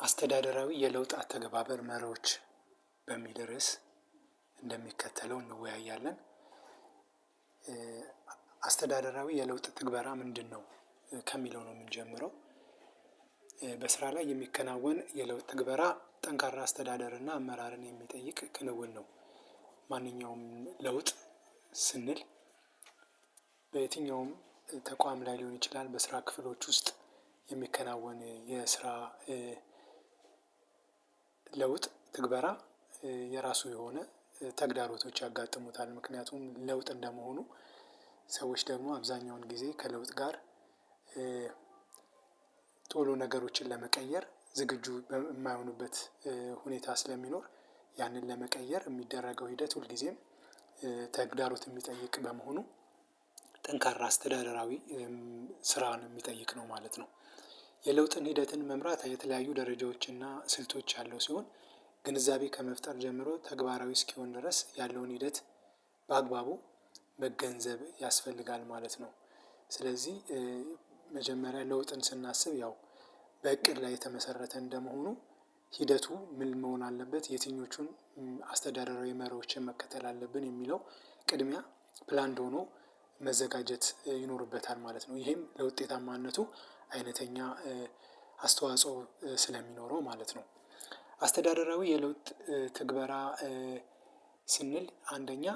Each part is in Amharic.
አስተዳደራዊ የለውጥ አተገባበር መርሆች በሚል ርዕስ እንደሚከተለው እንወያያለን። አስተዳደራዊ የለውጥ ትግበራ ምንድነው ከሚለው ነው የምንጀምረው። በስራ ላይ የሚከናወን የለውጥ ትግበራ ጠንካራ አስተዳደርና አመራርን የሚጠይቅ ክንውን ነው። ማንኛውም ለውጥ ስንል በየትኛውም ተቋም ላይ ሊሆን ይችላል፣ በስራ ክፍሎች ውስጥ የሚከናወን የስራ ለውጥ ትግበራ የራሱ የሆነ ተግዳሮቶች ያጋጥሙታል። ምክንያቱም ለውጥ እንደመሆኑ ሰዎች ደግሞ አብዛኛውን ጊዜ ከለውጥ ጋር ቶሎ ነገሮችን ለመቀየር ዝግጁ የማይሆኑበት ሁኔታ ስለሚኖር ያንን ለመቀየር የሚደረገው ሂደት ሁልጊዜም ተግዳሮት የሚጠይቅ በመሆኑ ጠንካራ አስተዳደራዊ ስራን የሚጠይቅ ነው ማለት ነው። የለውጥን ሂደትን መምራት የተለያዩ ደረጃዎችና ስልቶች ያለው ሲሆን ግንዛቤ ከመፍጠር ጀምሮ ተግባራዊ እስኪሆን ድረስ ያለውን ሂደት በአግባቡ መገንዘብ ያስፈልጋል ማለት ነው። ስለዚህ መጀመሪያ ለውጥን ስናስብ ያው በእቅድ ላይ የተመሰረተ እንደመሆኑ ሂደቱ ምን መሆን አለበት፣ የትኞቹን አስተዳደራዊ መርሆችን መከተል አለብን የሚለው ቅድሚያ ፕላንድ ሆኖ መዘጋጀት ይኖርበታል ማለት ነው። ይሄም ለውጤታማነቱ አይነተኛ አስተዋጽኦ ስለሚኖረው ማለት ነው። አስተዳደራዊ የለውጥ ትግበራ ስንል አንደኛ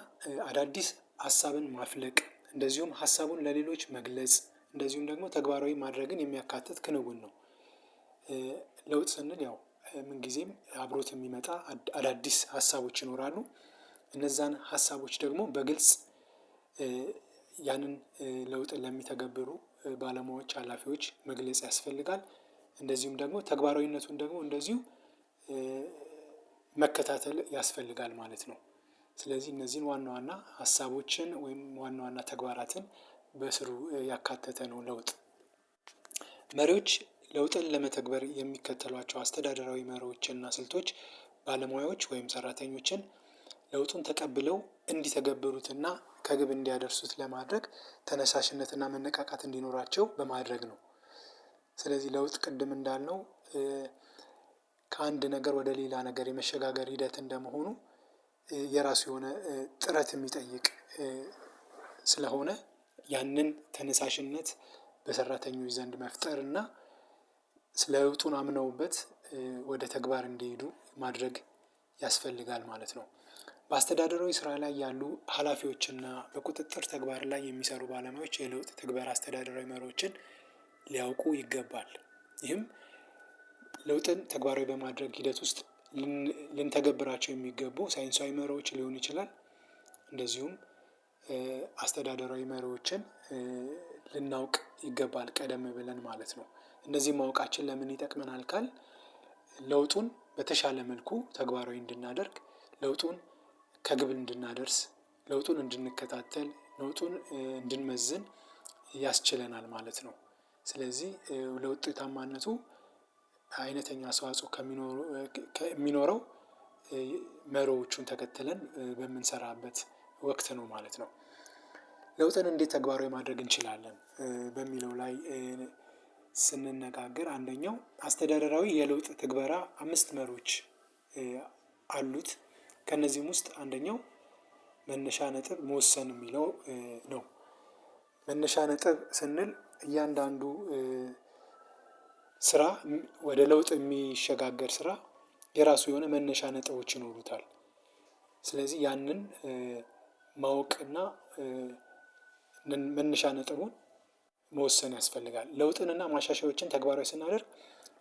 አዳዲስ ሀሳብን ማፍለቅ፣ እንደዚሁም ሀሳቡን ለሌሎች መግለጽ፣ እንደዚሁም ደግሞ ተግባራዊ ማድረግን የሚያካትት ክንውን ነው። ለውጥ ስንል ያው ምን ጊዜም አብሮት የሚመጣ አዳዲስ ሀሳቦች ይኖራሉ። እነዛን ሀሳቦች ደግሞ በግልጽ ያንን ለውጥ ለሚተገብሩ ባለሙያዎች፣ ሀላፊዎች መግለጽ ያስፈልጋል። እንደዚሁም ደግሞ ተግባራዊነቱን ደግሞ እንደዚሁ መከታተል ያስፈልጋል ማለት ነው። ስለዚህ እነዚህን ዋና ዋና ሀሳቦችን ወይም ዋና ዋና ተግባራትን በስሩ ያካተተ ነው ለውጥ። መሪዎች ለውጥን ለመተግበር የሚከተሏቸው አስተዳደራዊ መርሆችና ስልቶች ባለሙያዎች ወይም ሰራተኞችን ለውጡን ተቀብለው እንዲተገብሩትና ከግብ እንዲያደርሱት ለማድረግ ተነሳሽነትና መነቃቃት እንዲኖራቸው በማድረግ ነው። ስለዚህ ለውጥ ቅድም እንዳልነው ከአንድ ነገር ወደ ሌላ ነገር የመሸጋገር ሂደት እንደመሆኑ የራሱ የሆነ ጥረት የሚጠይቅ ስለሆነ ያንን ተነሳሽነት በሰራተኞች ዘንድ መፍጠር እና ስለ ለውጡን አምነውበት ወደ ተግባር እንዲሄዱ ማድረግ ያስፈልጋል ማለት ነው። በአስተዳደራዊ ስራ ላይ ያሉ ሀላፊዎችና በቁጥጥር ተግባር ላይ የሚሰሩ ባለሙያዎች የለውጥ ትግበራ አስተዳደራዊ መርሆችን ሊያውቁ ይገባል። ይህም ለውጥን ተግባራዊ በማድረግ ሂደት ውስጥ ልንተገብራቸው የሚገቡ ሳይንሳዊ መርሆች ሊሆን ይችላል። እንደዚሁም አስተዳደራዊ መርሆችን ልናውቅ ይገባል ቀደም ብለን ማለት ነው። እነዚህን ማወቃችን ለምን ይጠቅመናል ካልን ለውጡን በተሻለ መልኩ ተግባራዊ እንድናደርግ፣ ለውጡን ከግብ እንድናደርስ፣ ለውጡን እንድንከታተል፣ ለውጡን እንድንመዝን ያስችለናል ማለት ነው። ስለዚህ ለውጤታማነቱ አይነተኛ አስተዋጽኦ ከሚኖረው መርሆቹን ተከትለን በምንሰራበት ወቅት ነው ማለት ነው። ለውጥን እንዴት ተግባራዊ ማድረግ እንችላለን በሚለው ላይ ስንነጋገር አንደኛው አስተዳደራዊ የለውጥ ትግበራ 5 መርሆች አሉት። ከእነዚህም ውስጥ አንደኛው መነሻ ነጥብ መወሰን የሚለው ነው። መነሻ ነጥብ ስንል እያንዳንዱ ስራ ወደ ለውጥ የሚሸጋገር ስራ የራሱ የሆነ መነሻ ነጥቦች ይኖሩታል። ስለዚህ ያንን ማወቅና መነሻ ነጥቡን መወሰን ያስፈልጋል። ለውጥንና ማሻሻያዎችን ተግባራዊ ስናደርግ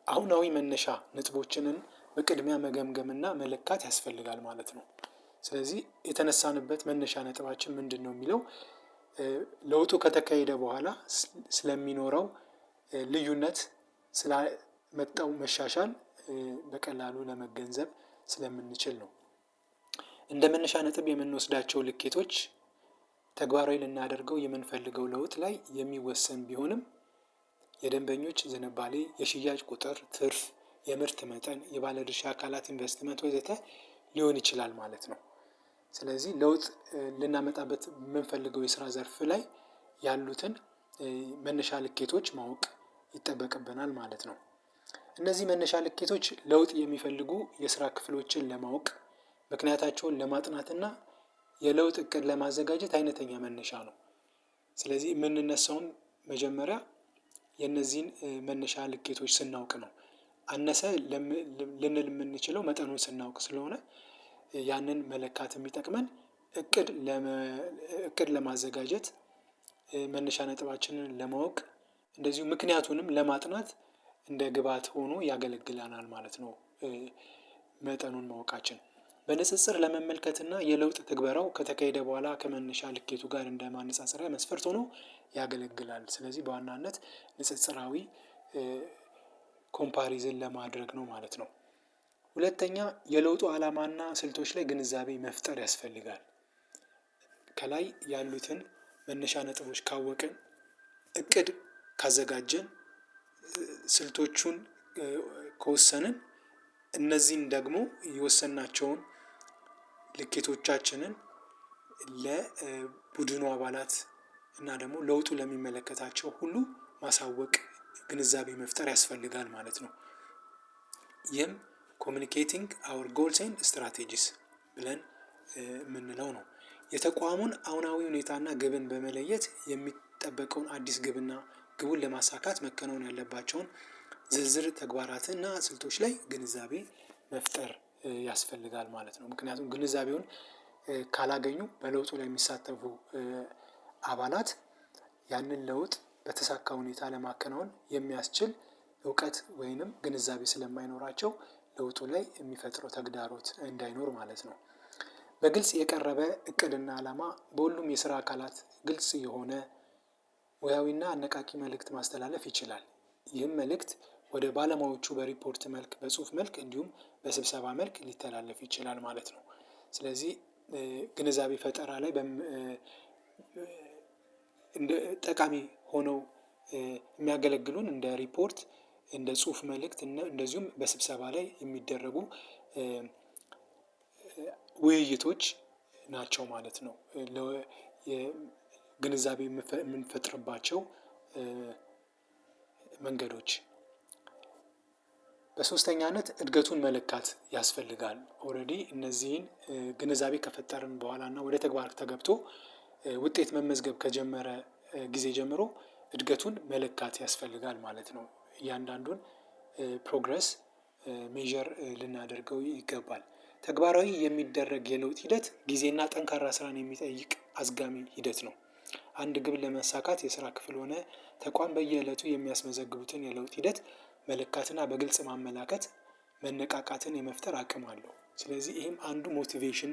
አሁናዊ መነሻ ነጥቦችንን በቅድሚያ መገምገምና መለካት ያስፈልጋል ማለት ነው። ስለዚህ የተነሳንበት መነሻ ነጥባችን ምንድነው የሚለው ለውጡ ከተካሄደ በኋላ ስለሚኖረው ልዩነት፣ ስለመጣው መሻሻል በቀላሉ ለመገንዘብ ስለምንችል ነው። እንደ መነሻ ነጥብ የምንወስዳቸው ልኬቶች ተግባራዊ ልናደርገው የምንፈልገው ለውጥ ላይ የሚወሰን ቢሆንም የደንበኞች ዝንባሌ፣ የሽያጭ ቁጥር፣ ትርፍ፣ የምርት መጠን፣ የባለድርሻ አካላት ኢንቨስትመንት ወዘተ ሊሆን ይችላል ማለት ነው። ስለዚህ ለውጥ ልናመጣበት የምንፈልገው የስራ ዘርፍ ላይ ያሉትን መነሻ ልኬቶች ማወቅ ይጠበቅብናል ማለት ነው። እነዚህ መነሻ ልኬቶች ለውጥ የሚፈልጉ የስራ ክፍሎችን ለማወቅ ምክንያታቸውን ለማጥናትና የለውጥ እቅድ ለማዘጋጀት አይነተኛ መነሻ ነው። ስለዚህ የምንነሳውን መጀመሪያ የእነዚህን መነሻ ልኬቶች ስናውቅ ነው። አነሰ ልንል የምንችለው መጠኑን ስናውቅ ስለሆነ ያንን መለካት የሚጠቅመን እቅድ ለማዘጋጀት መነሻ ነጥባችንን ለማወቅ እንደዚሁ ምክንያቱንም ለማጥናት እንደ ግብዓት ሆኖ ያገለግለናል ማለት ነው። መጠኑን ማወቃችን በንጽጽር ለመመልከትና የለውጥ ትግበራው ከተካሄደ በኋላ ከመነሻ ልኬቱ ጋር እንደ ማነጻጸሪያ መስፈርት ሆኖ ያገለግላል። ስለዚህ በዋናነት ንጽጽራዊ ኮምፓሪዝን ለማድረግ ነው ማለት ነው። ሁለተኛ የለውጡ ዓላማና ስልቶች ላይ ግንዛቤ መፍጠር ያስፈልጋል። ከላይ ያሉትን መነሻ ነጥቦች ካወቅን እቅድ ካዘጋጀን ስልቶቹን ከወሰንን እነዚህን ደግሞ የወሰናቸውን ልኬቶቻችንን ለቡድኑ አባላት እና ደግሞ ለውጡ ለሚመለከታቸው ሁሉ ማሳወቅ ግንዛቤ መፍጠር ያስፈልጋል ማለት ነው። ይህም ኮሚኒኬቲንግ አወር ጎልስ ኤንድ ስትራቴጂስ ብለን የምንለው ነው። የተቋሙን አሁናዊ ሁኔታና ግብን በመለየት የሚጠበቀውን አዲስ ግቡን ለማሳካት መከናወን ያለባቸውን ዝርዝር ተግባራትና ስልቶች ላይ ግንዛቤ መፍጠር ያስፈልጋል ማለት ነው። ምክንያቱም ግንዛቤውን ካላገኙ በለውጡ ላይ የሚሳተፉ አባላት ያንን ለውጥ በተሳካ ሁኔታ ለማከናወን የሚያስችል እውቀት ወይንም ግንዛቤ ስለማይኖራቸው ለውጡ ላይ የሚፈጥረው ተግዳሮት እንዳይኖር ማለት ነው። በግልጽ የቀረበ እቅድና ዓላማ በሁሉም የስራ አካላት ግልጽ የሆነ ሙያዊና አነቃቂ መልእክት ማስተላለፍ ይችላል። ይህም መልእክት ወደ ባለሙያዎቹ በሪፖርት መልክ፣ በጽሁፍ መልክ እንዲሁም በስብሰባ መልክ ሊተላለፍ ይችላል ማለት ነው። ስለዚህ ግንዛቤ ፈጠራ ላይ እንደ ጠቃሚ ሆነው የሚያገለግሉን እንደ ሪፖርት፣ እንደ ጽሁፍ መልእክት እንደዚሁም በስብሰባ ላይ የሚደረጉ ውይይቶች ናቸው ማለት ነው። ግንዛቤ የምንፈጥርባቸው መንገዶች። በሶስተኛነት እድገቱን መለካት ያስፈልጋል። ኦሬዲ እነዚህን ግንዛቤ ከፈጠርን በኋላ እና ወደ ተግባር ተገብቶ ውጤት መመዝገብ ከጀመረ ጊዜ ጀምሮ እድገቱን መለካት ያስፈልጋል ማለት ነው። እያንዳንዱን ፕሮግረስ ሜዠር ልናደርገው ይገባል። ተግባራዊ የሚደረግ የለውጥ ሂደት ጊዜና ጠንካራ ስራን የሚጠይቅ አዝጋሚ ሂደት ነው። አንድ ግብ ለመሳካት የስራ ክፍል ሆነ ተቋም በየዕለቱ የሚያስመዘግቡትን የለውጥ ሂደት መለካትና በግልጽ ማመላከት መነቃቃትን የመፍጠር አቅም አለው። ስለዚህ ይህም አንዱ ሞቲቬሽን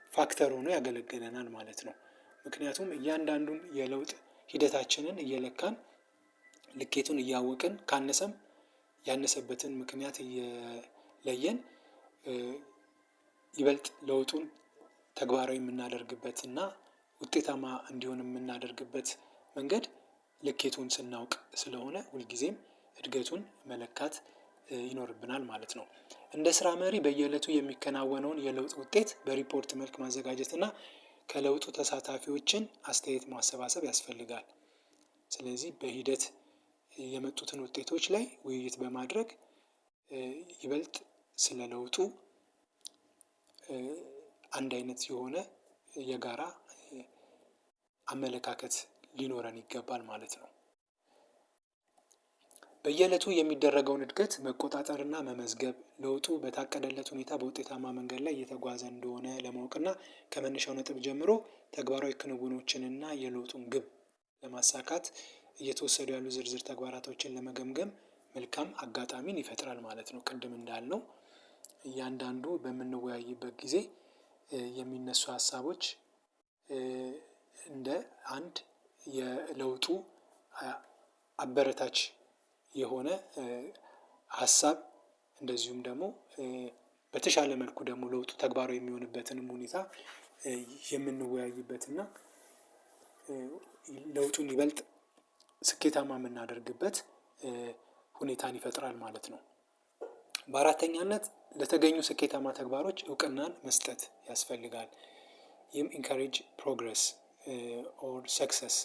ፋክተር ሆኖ ያገለግለናል ማለት ነው። ምክንያቱም እያንዳንዱን የለውጥ ሂደታችንን እየለካን ልኬቱን እያወቅን ካነሰም ያነሰበትን ምክንያት እየለየን ይበልጥ ለውጡን ተግባራዊ የምናደርግበት እና ውጤታማ እንዲሆን የምናደርግበት መንገድ ልኬቱን ስናውቅ ስለሆነ ሁልጊዜም እድገቱን መለካት ይኖርብናል ማለት ነው። እንደ ስራ መሪ በየዕለቱ የሚከናወነውን የለውጥ ውጤት በሪፖርት መልክ ማዘጋጀት እና ከለውጡ ተሳታፊዎችን አስተያየት ማሰባሰብ ያስፈልጋል። ስለዚህ በሂደት የመጡትን ውጤቶች ላይ ውይይት በማድረግ ይበልጥ ስለ ለውጡ አንድ አይነት የሆነ የጋራ አመለካከት ሊኖረን ይገባል ማለት ነው። በየዕለቱ የሚደረገውን እድገት መቆጣጠርና መመዝገብ ለውጡ በታቀደለት ሁኔታ በውጤታማ መንገድ ላይ እየተጓዘ እንደሆነ ለማወቅና ከመነሻው ነጥብ ጀምሮ ተግባራዊ ክንውኖችንና የለውጡን ግብ ለማሳካት እየተወሰዱ ያሉ ዝርዝር ተግባራቶችን ለመገምገም መልካም አጋጣሚን ይፈጥራል ማለት ነው። ቅድም እንዳልነው እያንዳንዱ በምንወያይበት ጊዜ የሚነሱ ሀሳቦች እንደ አንድ የለውጡ አበረታች የሆነ ሀሳብ እንደዚሁም ደግሞ በተሻለ መልኩ ደግሞ ለውጡ ተግባራዊ የሚሆንበትንም ሁኔታ የምንወያይበትና ለውጡን ይበልጥ ስኬታማ የምናደርግበት ሁኔታን ይፈጥራል ማለት ነው። በአራተኛነት ለተገኙ ስኬታማ ተግባሮች እውቅናን መስጠት ያስፈልጋል። ይህም ኢንካሬጅ ፕሮግረስ ኦር ሰክሰስ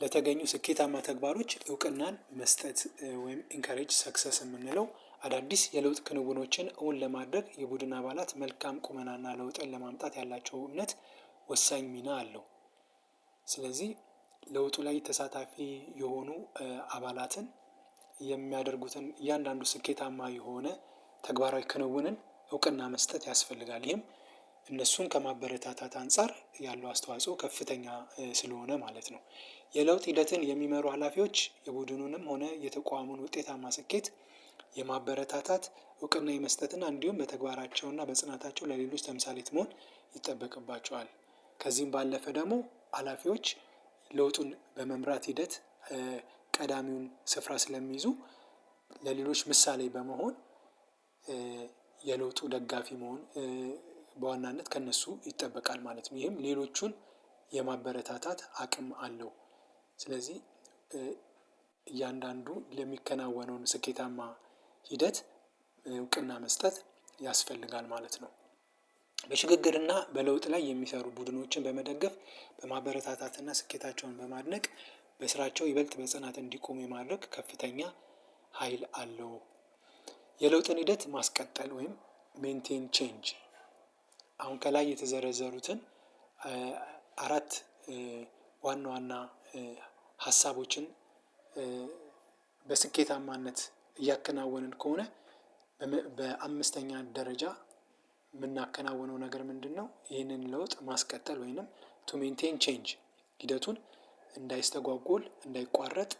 ለተገኙ ስኬታማ ተግባሮች እውቅናን መስጠት ወይም ኢንካሬጅ ሰክሰስ የምንለው አዳዲስ የለውጥ ክንውኖችን እውን ለማድረግ የቡድን አባላት መልካም ቁመናና ለውጥን ለማምጣት ያላቸው እምነት ወሳኝ ሚና አለው። ስለዚህ ለውጡ ላይ ተሳታፊ የሆኑ አባላትን የሚያደርጉትን እያንዳንዱ ስኬታማ የሆነ ተግባራዊ ክንውንን እውቅና መስጠት ያስፈልጋል። ይህም እነሱን ከማበረታታት አንፃር ያለው አስተዋጽኦ ከፍተኛ ስለሆነ ማለት ነው። የለውጥ ሂደትን የሚመሩ ኃላፊዎች የቡድኑንም ሆነ የተቋሙን ውጤታማ ስኬት የማበረታታት እውቅና የመስጠትና እንዲሁም በተግባራቸውና በጽናታቸው ለሌሎች ተምሳሌት መሆን ይጠበቅባቸዋል። ከዚህም ባለፈ ደግሞ ኃላፊዎች ለውጡን በመምራት ሂደት ቀዳሚውን ስፍራ ስለሚይዙ ለሌሎች ምሳሌ በመሆን የለውጡ ደጋፊ መሆን በዋናነት ከነሱ ይጠበቃል ማለት ነው። ይህም ሌሎቹን የማበረታታት አቅም አለው። ስለዚህ እያንዳንዱ ለሚከናወነውን ስኬታማ ሂደት እውቅና መስጠት ያስፈልጋል ማለት ነው። በሽግግርና በለውጥ ላይ የሚሰሩ ቡድኖችን በመደገፍ በማበረታታትና ስኬታቸውን በማድነቅ በስራቸው ይበልጥ በጽናት እንዲቆሙ የማድረግ ከፍተኛ ኃይል አለው። የለውጥን ሂደት ማስቀጠል ወይም ሜንቴን ቼንጅ አሁን ከላይ የተዘረዘሩትን 4 ዋና ዋና ሀሳቦችን በስኬታማነት እያከናወንን ከሆነ በአምስተኛ ደረጃ የምናከናውነው ነገር ምንድነው? ይህንን ለውጥ ማስቀጠል ወይንም ቱ ሜንቴን ቼንጅ ሂደቱን እንዳይስተጓጎል እንዳይቋረጥ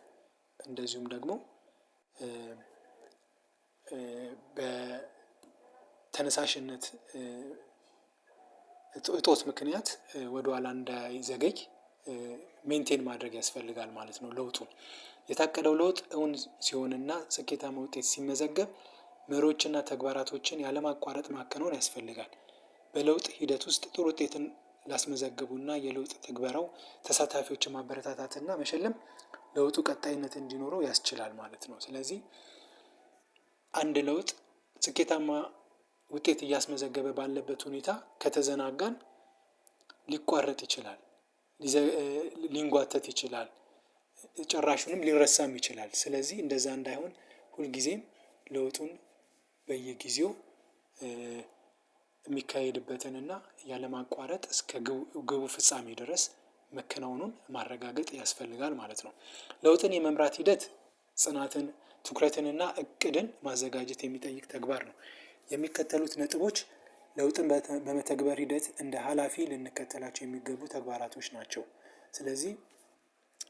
እንደዚሁም ደግሞ በተነሳሽነት እጦት ምክንያት ወደኋላ እንዳይዘገይ ሜንቴን ማድረግ ያስፈልጋል ማለት ነው። ለውጡን የታቀደው ለውጥ እውን ሲሆንና ስኬታማ ውጤት ሲመዘገብ መሪዎችና ተግባራቶችን ያለማቋረጥ ማከናወን ያስፈልጋል። በለውጥ ሂደት ውስጥ ጥሩ ውጤትን ላስመዘገቡና የለውጥ ትግበራው ተሳታፊዎችን ማበረታታትና መሸለም ለውጡ ቀጣይነት እንዲኖረው ያስችላል ማለት ነው። ስለዚህ አንድ ለውጥ ስኬታማ ውጤት እያስመዘገበ ባለበት ሁኔታ ከተዘናጋን ሊቋረጥ ይችላል፣ ሊንጓተት ይችላል፣ ጭራሹንም ሊረሳም ይችላል። ስለዚህ እንደዛ እንዳይሆን ሁልጊዜም ለውጡን በየጊዜው የሚካሄድበትንና ያለማቋረጥ እስከ ግቡ ፍጻሜ ድረስ መከናወኑን ማረጋገጥ ያስፈልጋል ማለት ነው። ለውጥን የመምራት ሂደት ጽናትን፣ ትኩረትንና እቅድን ማዘጋጀት የሚጠይቅ ተግባር ነው። የሚከተሉት ነጥቦች ለውጥን በመተግበር ሂደት እንደ ኃላፊ ልንከተላቸው የሚገቡ ተግባራቶች ናቸው። ስለዚህ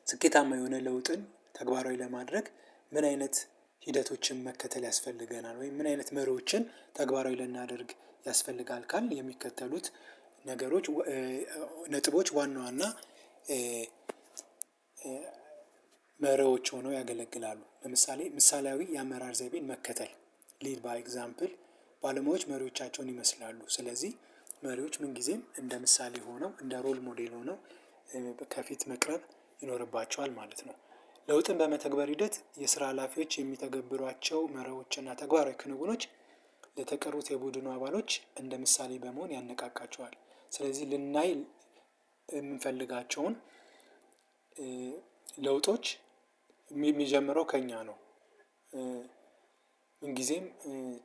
ስኬታማ የሆነ ለውጥን ተግባራዊ ለማድረግ ምን አይነት ሂደቶችን መከተል ያስፈልገናል ወይም ምን አይነት መሪዎችን ተግባራዊ ልናደርግ ያስፈልጋል ካልን የሚከተሉት ነጥቦች ዋና ዋና መርሆዎች ሆነው ያገለግላሉ። ለምሳሌ ምሳሌያዊ የአመራር ዘይቤን መከተል ሊድ ባይ ኤግዛምፕል ባለሙያዎች መሪዎቻቸውን ይመስላሉ። ስለዚህ መሪዎች ምንጊዜም እንደ ምሳሌ ሆነው እንደ ሮል ሞዴል ሆነው ከፊት መቅረብ ይኖርባቸዋል ማለት ነው። ለውጥን በመተግበር ሂደት የስራ ኃላፊዎች የሚተገብሯቸው መርሆችና ተግባራዊ ክንውኖች ለተቀሩት የቡድኑ አባሎች እንደ ምሳሌ በመሆን ያነቃቃቸዋል። ስለዚህ ልናይ የምንፈልጋቸውን ለውጦች የሚጀምረው ከኛ ነው። ምንጊዜም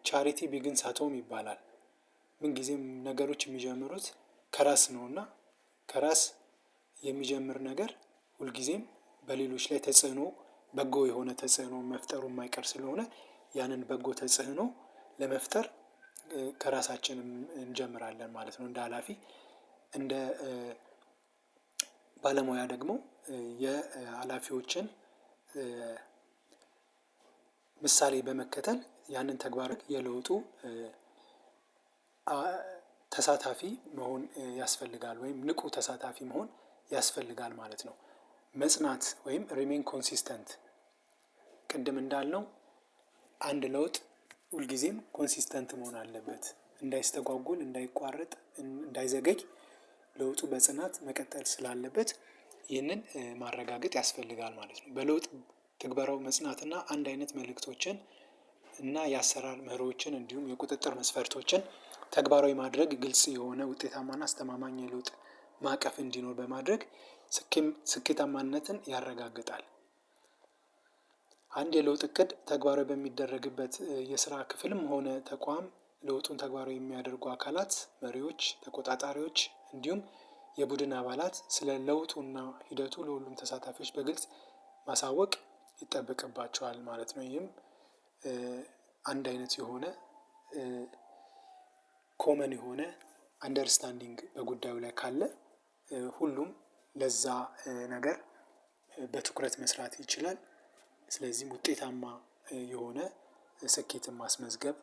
ቻሪቲ ቢግንስ አት ሆም ይባላል። ምንጊዜም ነገሮች የሚጀምሩት ከራስ ነውና ከራስ የሚጀምር ነገር ሁልጊዜም በሌሎች ላይ ተጽዕኖ በጎ የሆነ ተጽዕኖ መፍጠሩ የማይቀር ስለሆነ ያንን በጎ ተጽዕኖ ለመፍጠር ከራሳችንም እንጀምራለን ማለት ነው። እንደ ኃላፊ እንደ ባለሙያ ደግሞ የኃላፊዎችን ምሳሌ በመከተል ያንን ተግባር የለውጡ ተሳታፊ መሆን ያስፈልጋል ወይም ንቁ ተሳታፊ መሆን ያስፈልጋል ማለት ነው። መጽናት ወይም ሪሜን ኮንሲስተንት ቅድም እንዳልነው አንድ ለውጥ ሁልጊዜም ኮንሲስተንት መሆን አለበት። እንዳይስተጓጎል፣ እንዳይቋረጥ፣ እንዳይዘገይ ለውጡ በጽናት መቀጠል ስላለበት ይህንን ማረጋገጥ ያስፈልጋል ማለት ነው። በለውጥ ትግበራው መጽናትና አንድ አይነት መልእክቶችን እና የአሰራር መርሆችን እንዲሁም የቁጥጥር መስፈርቶችን ተግባራዊ ማድረግ ግልጽ የሆነ ውጤታማና አስተማማኝ የለውጥ ማዕቀፍ እንዲኖር በማድረግ ስኬታማነትን ያረጋግጣል። አንድ የለውጥ እቅድ ተግባራዊ በሚደረግበት የስራ ክፍልም ሆነ ተቋም ለውጡን ተግባራዊ የሚያደርጉ አካላት፣ መሪዎች፣ ተቆጣጣሪዎች እንዲሁም የቡድን አባላት ስለ ለውጡና ሂደቱ ለሁሉም ተሳታፊዎች በግልጽ ማሳወቅ ይጠበቅባቸዋል ማለት ነው። ይህም አንድ አይነት የሆነ ኮመን የሆነ አንደርስታንዲንግ በጉዳዩ ላይ ካለ ሁሉም ለዛ ነገር በትኩረት መስራት ይችላል። ስለዚህም ውጤታማ የሆነ ስኬትን ማስመዝገብ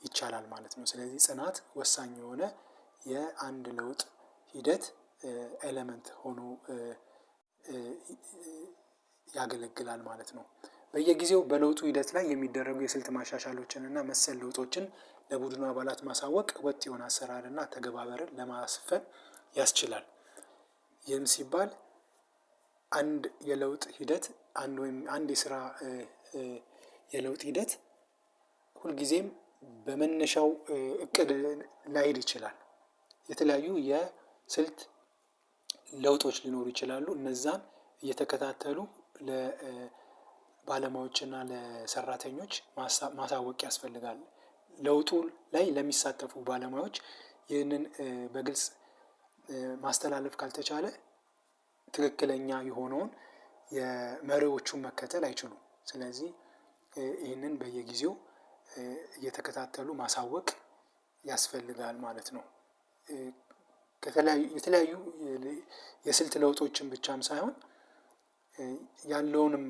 ይቻላል ማለት ነው። ስለዚህ ጽናት ወሳኝ የሆነ የአንድ ለውጥ ሂደት ኤለመንት ሆኖ ያገለግላል ማለት ነው። በየጊዜው በለውጡ ሂደት ላይ የሚደረጉ የስልት ማሻሻሎችን እና መሰል ለውጦችን ለቡድኑ አባላት ማሳወቅ ወጥ የሆነ አሰራርና አተገባበርን ለማስፈን ያስችላል። ይህም ሲባል አንድ የለውጥ ሂደት አንድ የስራ የለውጥ ሂደት ሁልጊዜም በመነሻው እቅድ ላይሄድ ይችላል። የተለያዩ የስልት ለውጦች ሊኖሩ ይችላሉ። እነዛን እየተከታተሉ ለባለሙያዎችና ለሰራተኞች ማሳወቅ ያስፈልጋል። ለውጡ ላይ ለሚሳተፉ ባለሙያዎች ይህንን በግልጽ ማስተላለፍ ካልተቻለ ትክክለኛ የሆነውን የመሪዎቹን መከተል አይችሉም። ስለዚህ ይህንን በየጊዜው እየተከታተሉ ማሳወቅ ያስፈልጋል ማለት ነው። የተለያዩ የስልት ለውጦችን ብቻም ሳይሆን ያለውንም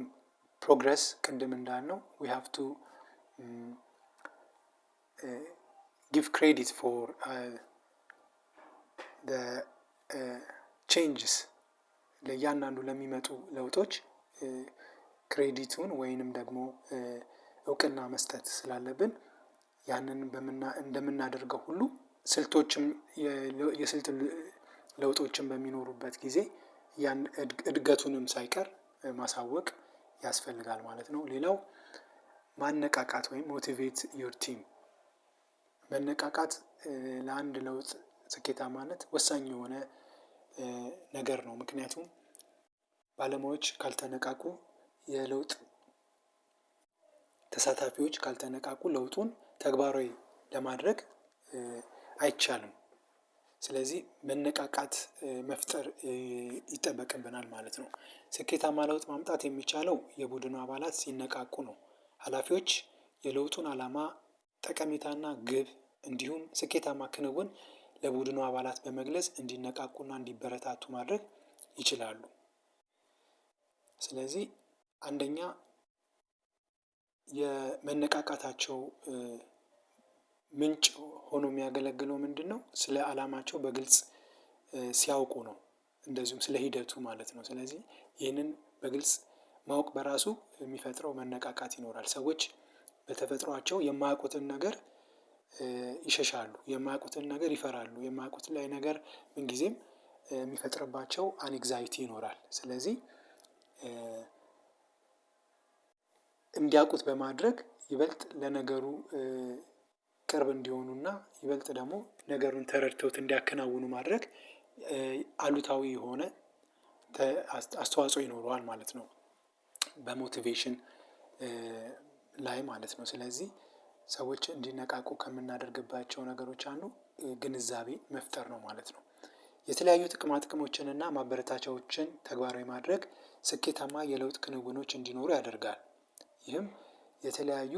ፕሮግረስ ቅድም እንዳልነው we have to give credit for the changes ለእያንዳንዱ ለሚመጡ ለውጦች ክሬዲቱን ወይንም ደግሞ እውቅና መስጠት ስላለብን ያንን እንደምናደርገው ሁሉ ስልቶችም የስልት ለውጦችን በሚኖሩበት ጊዜ ያን እድገቱንም ሳይቀር ማሳወቅ ያስፈልጋል ማለት ነው። ሌላው ማነቃቃት ወይም ሞቲቬት ዩር ቲም መነቃቃት ለአንድ ለውጥ ስኬታማነት ወሳኝ የሆነ ነገር ነው። ምክንያቱም ባለሙያዎች ካልተነቃቁ የለውጥ ተሳታፊዎች ካልተነቃቁ ለውጡን ተግባራዊ ለማድረግ አይቻልም። ስለዚህ መነቃቃት መፍጠር ይጠበቅብናል ማለት ነው። ስኬታማ ለውጥ ማምጣት የሚቻለው የቡድኑ አባላት ሲነቃቁ ነው። ሀላፊዎች የለውጡን አላማ ጠቀሜታና ግብ እንዲሁም ስኬታማ ክንውን ለቡድኑ አባላት በመግለጽ እንዲነቃቁና እንዲበረታቱ ማድረግ ይችላሉ። ስለዚህ አንደኛ የመነቃቃታቸው ምንጭ ሆኖ የሚያገለግለው ምንድነው? ስለ አላማቸው በግልጽ ሲያውቁ ነው። እንደዚሁም ስለ ሂደቱ ማለት ነው። ስለዚህ ይህንን በግልጽ ማወቅ በራሱ የሚፈጥረው መነቃቃት ይኖራል። ሰዎች በተፈጥሯቸው የማያውቁትን ነገር ይሸሻሉ፣ የማያውቁትን ነገር ይፈራሉ። የማያውቁትን ላይ ነገር ምን ጊዜም የሚፈጥርባቸው አንግዛይቲ ይኖራል። ስለዚህ እንዲያውቁት በማድረግ ይበልጥ ለነገሩ ቅርብ እንዲሆኑና ይበልጥ ደግሞ ነገሩን ተረድተውት እንዲያከናውኑ ማድረግ አሉታዊ የሆነ አስተዋጽኦ ይኖረዋል ማለት ነው። በሞቲቬሽን ላይ ማለት ነው። ስለዚህ ሰዎች እንዲነቃቁ ከምናደርግባቸው ነገሮች አንዱ ግንዛቤ መፍጠር ነው ማለት ነው። የተለያዩ ጥቅማ ጥቅሞችን እና ማበረታቻዎችን ተግባራዊ ማድረግ ስኬታማ የለውጥ ክንውኖች እንዲኖሩ ያደርጋል። ይህም የተለያዩ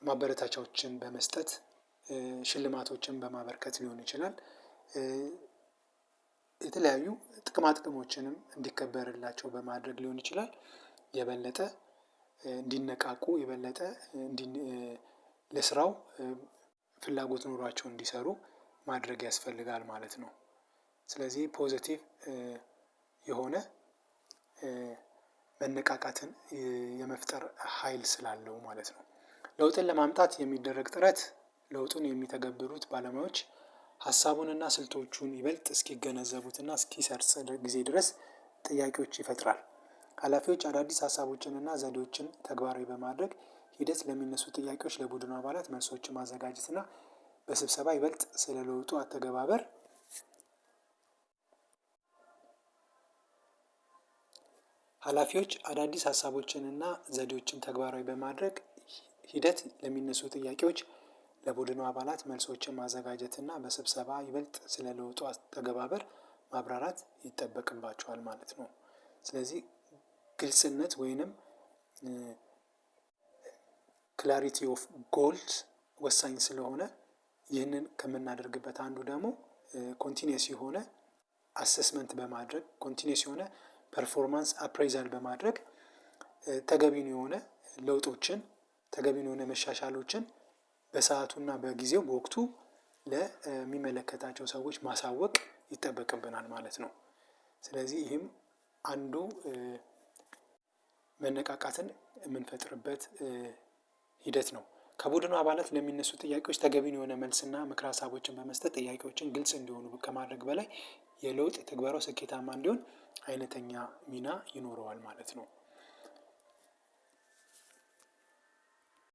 ማበረታቻዎችን በመስጠት ሽልማቶችን በማበርከት ሊሆን ይችላል። የተለያዩ ጥቅማ ጥቅሞችንም እንዲከበርላቸው በማድረግ ሊሆን ይችላል። የበለጠ እንዲነቃቁ የበለጠ ለስራው ፍላጎት ኖሯቸው እንዲሰሩ ማድረግ ያስፈልጋል ማለት ነው። ስለዚህ ፖዘቲቭ የሆነ መነቃቃትን የመፍጠር ሀይል ስላለው ማለት ነው። ለውጥን ለማምጣት የሚደረግ ጥረት ለውጡን የሚተገብሩት ባለሙያዎች ሀሳቡንና ስልቶቹን ይበልጥ እስኪገነዘቡትና እስኪሰርጽ ጊዜ ድረስ ጥያቄዎች ይፈጥራል። ሀላፊዎች አዳዲስ ሀሳቦችንና ዘዴዎችን ተግባራዊ በማድረግ ሂደት ለሚነሱ ጥያቄዎች ለቡድኑ አባላት መልሶችን ማዘጋጀት እና በስብሰባ ይበልጥ ስለ ለውጡ አተገባበር ኃላፊዎች አዳዲስ ሀሳቦችንና ዘዴዎችን ተግባራዊ በማድረግ ሂደት ለሚነሱ ጥያቄዎች ለቡድኑ አባላት መልሶችን ማዘጋጀትና በስብሰባ ይበልጥ ስለ ለውጡ አተገባበር ማብራራት ይጠበቅባቸዋል ማለት ነው። ስለዚህ ግልጽነት ወይንም ክላሪቲ ኦፍ ጎልስ ወሳኝ ስለሆነ ይህንን ከምናደርግበት አንዱ ደግሞ ኮንቲኒየስ የሆነ አሰስመንት በማድረግ ኮንቲኒየስ የሆነ ፐርፎርማንስ አፕሬዛል በማድረግ ተገቢውን የሆነ ለውጦችን ተገቢውን የሆነ መሻሻሎችን በሰዓቱና በጊዜው በወቅቱ ለሚመለከታቸው ሰዎች ማሳወቅ ይጠበቅብናል ማለት ነው። ስለዚህ ይህም አንዱ መነቃቃትን የምንፈጥርበት ሂደት ነው። ከቡድኑ አባላት ለሚነሱ ጥያቄዎች ተገቢውን የሆነ መልስና ምክረ ሀሳቦችን በመስጠት ጥያቄዎችን ግልጽ እንዲሆኑ ከማድረግ በላይ የለውጥ ትግበራው ስኬታማ እንዲሆን አይነተኛ ሚና ይኖረዋል ማለት ነው።